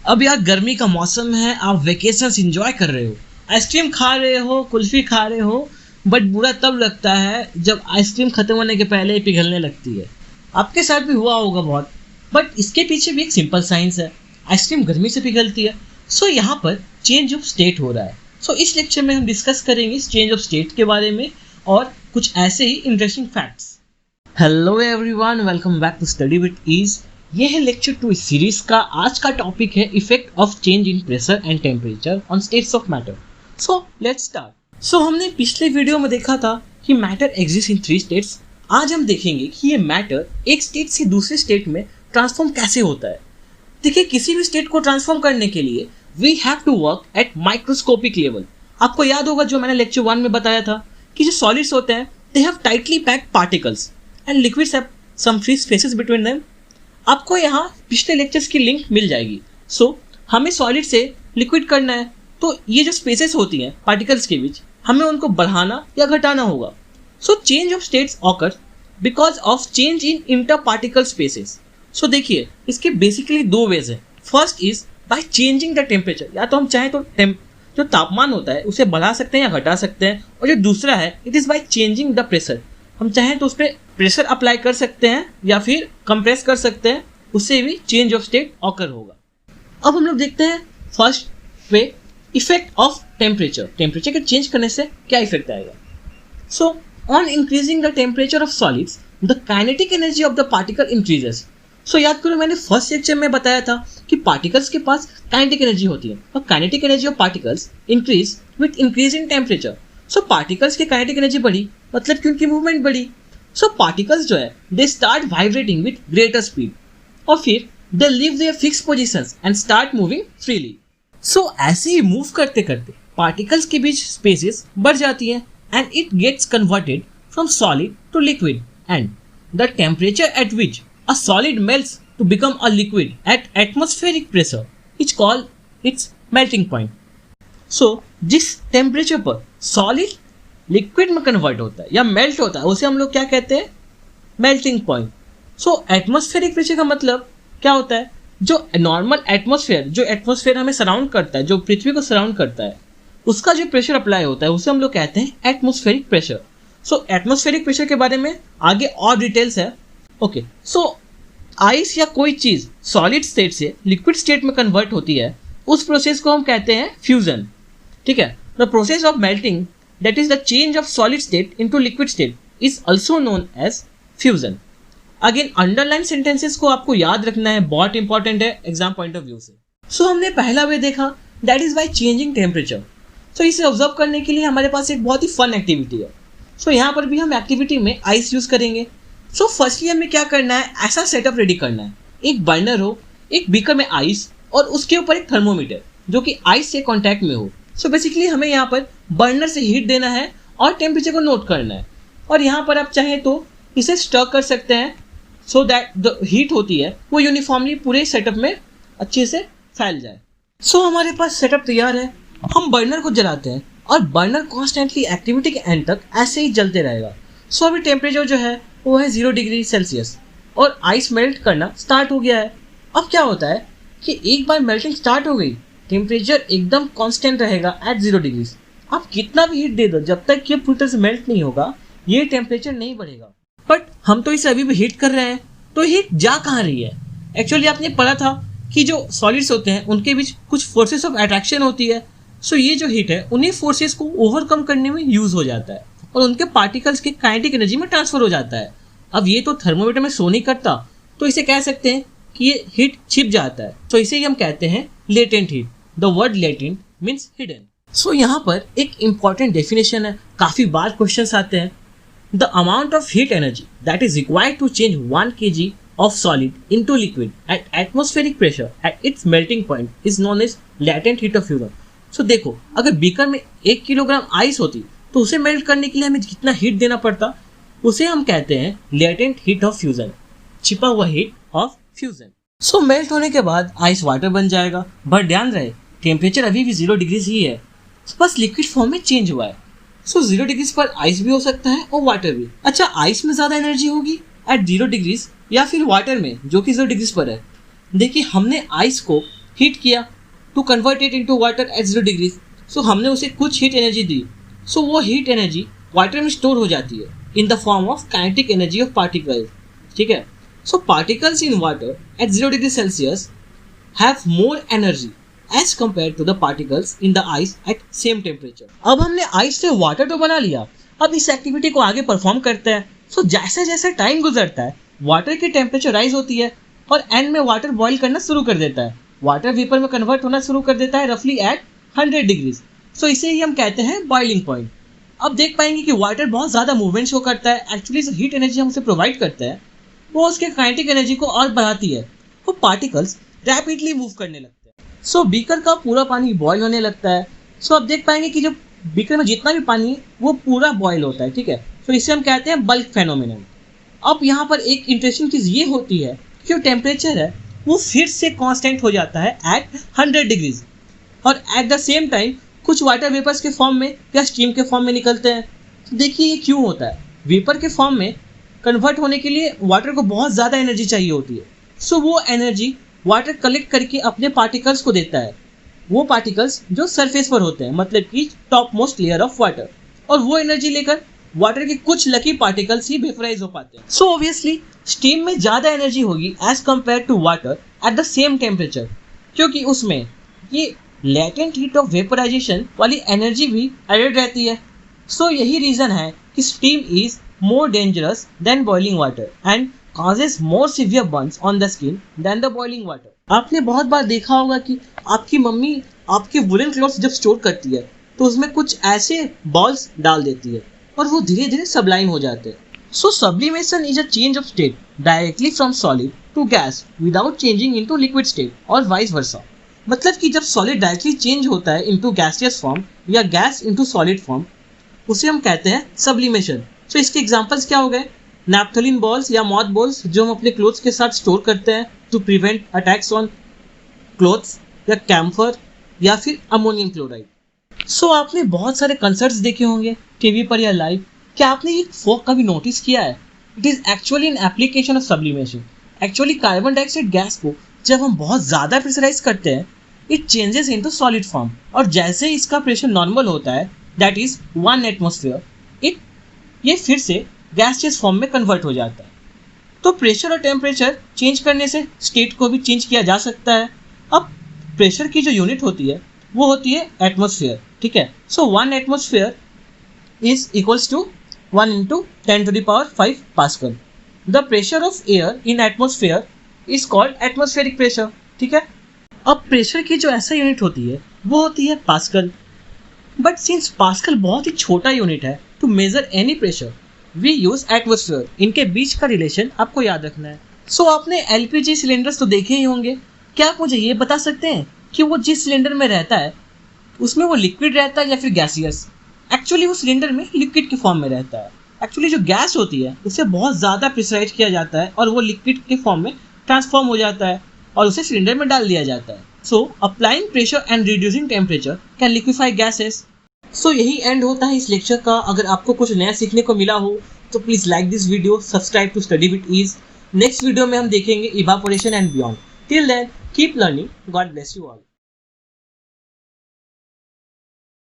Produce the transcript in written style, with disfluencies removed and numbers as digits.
अब यार गर्मी का मौसम है, आप वेकेशंस एंजॉय कर रहे हो, आइसक्रीम खा रहे हो, कुल्फी खा रहे हो, बट बुरा तब लगता है जब आइसक्रीम खत्म होने के पहले ही पिघलने लगती है। आपके साथ भी हुआ होगा बहुत, बट इसके पीछे भी एक सिंपल साइंस है। आइसक्रीम गर्मी से पिघलती है। सो यहाँ पर चेंज ऑफ स्टेट हो रहा है। सो इस लेक्चर में हम डिस्कस करेंगे इस चेंज ऑफ स्टेट के बारे में और कुछ ऐसे ही interesting facts. Hello everyone, welcome back to study with ease. ये है लेक्चर 2 इस सीरीज का। आज का टॉपिक है effect of change in pressure and temperature on states of matter. So let's start. So हमने पिछले वीडियो में देखा था कि मैटर एग्जिस्ट इन 3 स्टेट्स। आज हम देखेंगे कि ये मैटर एक स्टेट से दूसरे स्टेट में ट्रांसफॉर्म कैसे होता है। देखिए, किसी भी स्टेट को ट्रांसफॉर्म करने के लिए we have to work at microscopic level. आपको याद होगा जो मैंने लेक्चर 1 में बताया था कि जो सॉलिड्स होते हैं they have tightly packed particles and liquids have some free spaces between them. आपको यहाँ पिछले लेक्चर्स की लिंक मिल जाएगी। सो हमें सॉलिड से लिक्विड करना है, तो ये जो स्पेसेस होती हैं पार्टिकल्स के बीच, हमें उनको बढ़ाना या घटाना होगा। So change of states occurs because of change in inter particle spaces. So देखिए, इसके बेसिकली 2 वेज है। First is by changing the temperature, या तो हम चाहें तो जो तापमान होता है उसे बढ़ा सकते हैं या घटा सकते हैं। और जो दूसरा है it is by changing the pressure, हम चाहें तो उस पर प्रेशर अप्लाई कर सकते हैं या फिर कंप्रेस कर सकते हैं, उससे भी चेंज ऑफ स्टेट ऑकर होगा। अब हम लोग देखते हैं first way, effect of temperature. Temperature के चेंज करने से क्या इफेक्ट आएगा। So on increasing the temperature of solids the kinetic energy of the particle increases. So याद करो, मैंने फर्स्ट लेक्चर में बताया था कि पार्टिकल्स के पास काइनेटिक एनर्जी होती है और kinetic energy of particles increase with increase in temperature. So particles की काइनेटिक एनर्जी बढ़ी मतलब कि उनकी मूवमेंट बढ़ी। सो पार्टिकल्स जो है they start vibrating with greater speed और फिर they leave their fix positions and start moving freely. So ऐसे ही मूव करते करते पार्टिकल्स के बीच स्पेसेस बढ़ जाती है and it gets converted from solid to liquid and the temperature at which a solid melts to become a liquid at atmospheric pressure is called its melting point. So जिस temperature पर solid liquid में convert होता है या melt होता है उसे हम लोग क्या कहते हैं, मेल्टिंग पॉइंट। सो एटमॉस्फेरिक प्रेशर का मतलब क्या होता है, जो नॉर्मल एटमॉस्फेयर, जो एटमॉस्फेयर हमें सराउंड करता है, जो पृथ्वी को सराउंड करता है, उसका जो प्रेशर अप्लाई होता है उसे हम लोग कहते हैं एटमॉस्फेरिक प्रेशर। सो एटमॉस्फेरिक प्रेशर के बारे में आगे और डिटेल्स है। ओके, सो आइस या कोई चीज सॉलिड स्टेट से लिक्विड स्टेट में कन्वर्ट होती है, उस प्रोसेस को हम कहते हैं फ्यूजन। ठीक है, the process of melting that is the change of solid state into liquid state is also known as fusion. Again underline sentences को आपको याद रखना है, बहुत इंपॉर्टेंट है एग्जाम पॉइंट ऑफ व्यू से। सो हमने पहला वे देखा that is by changing temperature. So इसे ऑब्जर्व करने के लिए हमारे पास एक बहुत ही फन एक्टिविटी है। सो यहाँ पर भी हम एक्टिविटी में आइस यूज करेंगे। सो फर्स्टली हमें क्या करना है, ऐसा सेटअप रेडी करना है, एक बर्नर हो, एक बीकर में आइस और उसके ऊपर एक थर्मोमीटर जो कि आइस से कांटेक्ट में हो। सो बेसिकली हमें यहाँ पर बर्नर से हीट देना है और टेम्परेचर को नोट करना है। और यहाँ पर आप चाहें तो इसे स्टर कर सकते हैं सो दैट द हीट होती है वो यूनिफॉर्मली पूरे सेटअप में अच्छे से फैल जाए। सो हमारे पास सेटअप तैयार है, हम बर्नर को जलाते हैं और बर्नर कॉन्स्टेंटली एक्टिविटी के एंड तक ऐसे ही जलते रहेगा। सो अभी टेम्परेचर जो है वो है 0 डिग्री सेल्सियस और आइस मेल्ट करना स्टार्ट हो गया है। अब क्या होता है कि एक बार मेल्टिंग स्टार्ट हो गई, टेम्परेचर एकदम कांस्टेंट रहेगा एट 0 डिग्री। आप कितना भी हीट दे दो, जब तक ये पूरी तरह से मेल्ट नहीं होगा ये टेम्परेचर नहीं बढ़ेगा। बट हम तो इसे अभी भी हीट कर रहे हैं, तो हीट जा कहाँ रही है। एक्चुअली आपने पढ़ा था कि जो सॉलिड्स होते हैं उनके बीच कुछ फोर्सेस ऑफ अट्रैक्शन होती है। सो ये जो हीट है उन्हीं फोर्सेस को ओवरकम करने में यूज हो जाता है और उनके पार्टिकल्स के काइनेटिक एनर्जी में ट्रांसफर हो जाता है। अब ये तो थर्मोमीटर में शो नहीं करता, तो इसे कह सकते हैं कि ये हीट छिप जाता है। तो इसे ही हम कहते हैं latent heat. The word latent means hidden. So यहाँ पर एक इंपॉर्टेंट डेफिनेशन है, काफी बार क्वेश्चंस आते हैं। The amount of heat energy that is required to change 1 kg of solid into liquid at atmospheric pressure at its melting point is known as latent heat of fusion. So देखो, अगर beaker में 1 kilogram ice होती तो उसे melt करने के लिए हमें जितना हीट देना पड़ता उसे हम कहते हैं लेटेंट हीट ऑफ फ्यूजन, छिपा हुआ heat of fusion. So melt होने के बाद आइस वाटर बन जाएगा, बट ध्यान रहे टेम्परेचर अभी भी 0 डिग्री ही है, बस लिक्विड फॉर्म में चेंज हुआ है। सो 0 डिग्री पर आइस भी हो सकता है और वाटर भी। अच्छा, आइस में ज्यादा एनर्जी होगी एट 0 डिग्री या फिर वाटर में जो कि 0 डिग्री पर है। देखिए, हमने आइस को हीट किया to convert it into water at 0 degrees. So हमने उसे कुछ हीट एनर्जी दी। सो वो हीट एनर्जी वाटर में स्टोर हो जाती है in the form of kinetic energy of particles. ठीक है, so particles in water at 0 degree celsius have more energy as compare to the particles in the ice at same temperature. अब हमने ice से water तो बना लिया, अब इस एक्टिविटी को आगे परफॉर्म करते हैं। सो जैसे जैसे टाइम गुजरता है वाटर की टेम्परेचर राइज होती है और एंड में वाटर बॉईल करना शुरू कर देता है, वाटर वेपर में कन्वर्ट होना शुरू कर देता है रफली एट 100 डिग्रीज। सो इसे ही हम कहते हैं बॉइलिंग पॉइंट। अब देख पाएंगे कि वाटर बहुत ज़्यादा मूवमेंट शो करता है। एक्चुअली जो हीट एनर्जी हम उसे प्रोवाइड करते हैं वो उसके काइनेटिक एनर्जी को और बढ़ाती है, वो पार्टिकल्स रैपिडली मूव करने लगते हैं। सो बीकर का पूरा पानी बॉयल होने लगता है। सो अब देख पाएंगे कि जो बीकर में जितना भी पानी है वो पूरा बॉयल होता है। ठीक है, तो इसे हम कहते हैं बल्क फेनोमेनन। अब यहाँ पर एक इंटरेस्टिंग चीज़ ये होती है कि जो टेम्परेचर है वो फिर से कांस्टेंट हो जाता है एट 100 डिग्रीज और एट द सेम टाइम कुछ वाटर वेपर्स के फॉर्म में या स्टीम के फॉर्म में निकलते हैं। तो देखिए ये क्यों होता है। वेपर के फॉर्म में कन्वर्ट होने के लिए वाटर को बहुत ज़्यादा एनर्जी चाहिए होती है। सो वो एनर्जी वाटर कलेक्ट करके अपने पार्टिकल्स को देता है, वो पार्टिकल्स जो सरफेस पर होते हैं, मतलब कि top most layer of water, और वो एनर्जी लेकर वाटर के कुछ लकी पार्टिकल्स ही वेपराइज हो पाते हैं। सो ऑब्वियसली स्टीम में ज़्यादा एनर्जी होगी as compare to water at the same temperature, क्योंकि उसमें ये लेटेंट हीट ऑफ वेपराइजेशन वाली एनर्जी भी एडेड रहती है। सो यही रीज़न है कि steam is more dangerous than boiling water and causes more severe burns on the skin than the boiling water. आपने बहुत बार देखा होगा कि आपकी मम्मी आपके वुलन क्लॉथ्स जब स्टोर करती है तो उसमें कुछ ऐसे बॉल्स डाल देती है और वो धीरे धीरे सबलाइन हो जाते हैं। So sublimation is a change of state directly from solid to gas without changing into liquid state और वाइस वर्सा। मतलब कि जब सॉलिड डायरेक्टली चेंज होता है इनटू गैसियस फॉर्म या गैस इनटू सॉलिड फॉर्म, उसे हम कहते हैं सब्लिमेशन। तो इसके एग्जांपल्स क्या हो गए? नैप्थलीन बॉल्स या मॉथ बॉल्स जो हम अपने क्लोथ्स के साथ स्टोर करते हैं to prevent attacks on clothes, या कैम्फर, या फिर अमोनियम क्लोराइड। सो आपने बहुत सारे कंसर्ट्स देखे होंगे टीवी पर या लाइव। क्या आपने ये फोक कभी नोटिस किया है? It is actually an application of sublimation. Actually carbon dioxide gas को जब हम बहुत ज़्यादा प्रेशराइज करते हैं it changes into solid form, और जैसे ही इसका प्रेशर नॉर्मल होता है दैट इज़ 1 एटमॉस्फेयर, ये फिर से गैसियस फॉर्म में कन्वर्ट हो जाता है। तो प्रेशर और टेम्परेचर चेंज करने से स्टेट को भी चेंज किया जा सकता है। अब प्रेशर की जो यूनिट होती है वो होती है एटमॉस्फेयर। ठीक है, so 1 atmosphere is equals to 1 × 10⁵ pascal. The pressure of air in atmosphere is called atmospheric pressure. ठीक है, अब प्रेशर की जो ऐसा यूनिट होती है वो होती है पास्कल। बट सिंस पास्कल बहुत ही छोटा यूनिट है to measure any pressure we use atmosphere. इनके बीच का रिलेशन आपको याद रखना है। सो आपने एलपीजी सिलेंडर्स तो देखे ही होंगे। क्या आप मुझे ये बता सकते हैं कि वो जिस सिलेंडर में रहता है उसमें वो लिक्विड रहता है या फिर गैसियस? एक्चुअली वो सिलेंडर में लिक्विड के फॉर्म में रहता है। एक्चुअली जो गैस होती है उसे बहुत ज़्यादा प्रेशराइज किया जाता है और वो लिक्विड के फॉर्म में ट्रांसफॉर्म हो जाता है और उसे सिलेंडर में डाल दिया जाता है। So applying pressure and reducing temperature can liquefy gases. So यही एंड होता है इस लेक्चर का। अगर आपको कुछ नया सीखने को मिला हो तो please like this video, subscribe to study with ease. Next video में हम देखेंगे evaporation and beyond. Till then keep learning. God bless you all.